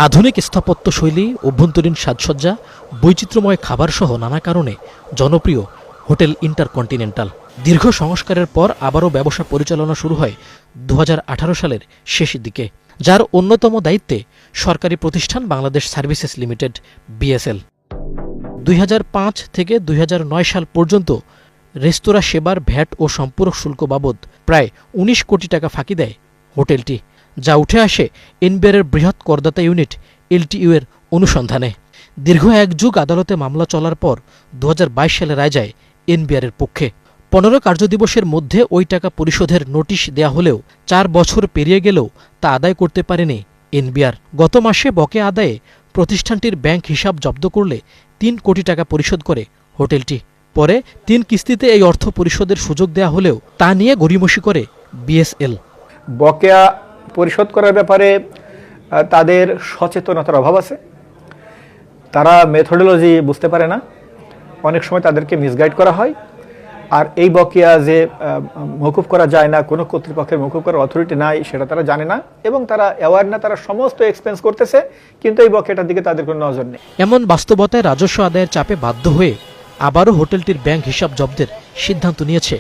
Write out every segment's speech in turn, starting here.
আধুনিক স্থাপত্যশৈলী, অভ্যন্তরীণ সাজসজ্জা, বৈচিত্র্যময় খাবারসহ নানা কারণে জনপ্রিয় হোটেল ইন্টারকন্টিনেন্টাল। দীর্ঘ সংস্কারের পর আবারও ব্যবসা পরিচালনা শুরু হয় 2018 সালের শেষের দিকে, যার অন্যতম দায়িত্বে সরকারি প্রতিষ্ঠান বাংলাদেশ সার্ভিসেস লিমিটেড BSL। 2005 থেকে 2009 সাল পর্যন্ত রেস্তোরাঁ সেবার ভ্যাট ও সম্পূরক শুল্ক বাবদ প্রায় 19 কোটি টাকা ফাঁকি দেয় হোটেলটি, যা উঠে আসে এনবিআরের বৃহৎ করদাতা ইউনিট LTU এর অনুসন্ধানে। দীর্ঘ এক যুগ আদালতে মামলা চলার পর 2022 সালে রায় যায় এনবিআরের পক্ষে। 15 কার্যদিবসের মধ্যে ওই টাকা পরিশোধের নোটিশ দেয়া হলেও 4 বছর পেরিয়ে গেলেও তা আদায় করতে পারেনি এনবিআর। গত মাসে বকেয়া আদায়ে প্রতিষ্ঠানটির ব্যাংক হিসাব জব্দ করলে 3 কোটি টাকা পরিশোধ করে হোটেলটি। পরে 3 কিস্তিতে এই অর্থ পরিশোধের সুযোগ দেয়া হলেও তা নিয়ে গড়িমসি করে BSL। বকেয়া পরিশোধ করার ব্যাপারে তাদের সচেতনতার অভাব আছে। তারা মেথোডোলজি বুঝতে পারে না, অনেক সময় তাদেরকে মিসগাইড করা হয়। আর এই বকেয়া যে মওকুফ করা যায় না, কোনো কর্তৃপক্ষের মওকুফ করার অথরিটি নাই, সেটা তারা জানে না এবং তারা অ্যাওয়ার না। তারা সমস্ত এক্সপেন্স করতেছে, কিন্তু এই বকেয়াটার দিকে তাদের কোনো নজর নেই। এমন বাস্তবতায় রাজস্ব আদায়ের চাপে বাধ্য হয়ে আবারও হোটেলটির ব্যাংক হিসাব জব্দের সিদ্ধান্ত নিয়েছে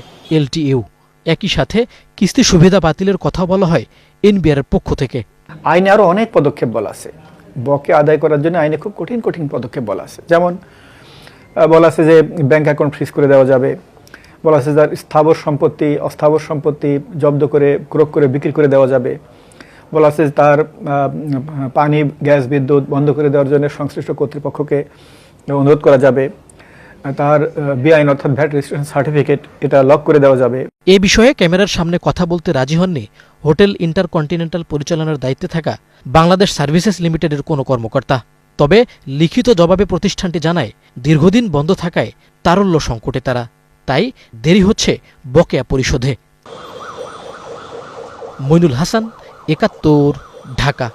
LTU। একই সাথে কিস্তি সুবিধা বাতিলের কথা বলা হয় এনবিআর পক্ষ থেকে। আইনে আরও অনেক পদক্ষেপ বলা আছে। বকেয়া আদায় করার জন্য আইনে খুব কঠিন কঠিন পদক্ষেপ বলা আছে। যেমন বলা আছে যে ব্যাংক অ্যাকাউন্ট ফ্রিজ করে দেওয়া যাবে, বলা আছে যার স্থাবর সম্পত্তি অস্থাবর সম্পত্তি জব্দ করে ক্রোক করে বিক্রি করে দেওয়া যাবে, বলা আছে তার পানি গ্যাস বিদ্যুৎ বন্ধ করে দেওয়ার জন্য সংশ্লিষ্ট কর্তৃপক্ষকে অনুরোধ করা যাবে, তার বেআইন অর্থাৎ ভ্যাট রেজিস্ট্রেশন সার্টিফিকেট এটা লক করে দেওয়া যাবে। এ বিষয়ে ক্যামেরার সামনে কথা বলতে রাজি হননি হোটেল ইন্টারকন্টিনেন্টাল পরিচালনার দায়িত্বে থাকা বাংলাদেশ সার্ভিসেস লিমিটেডের কোনো কর্মকর্তা। তবে লিখিত জবাবে প্রতিষ্ঠানটি জানায়, দীর্ঘদিন বন্ধ থাকায় তারল্য সংকটে তারা, তাই দেরি হচ্ছে বকেয়া পরিশোধে। মইনুল হাসান, 71, ঢাকা।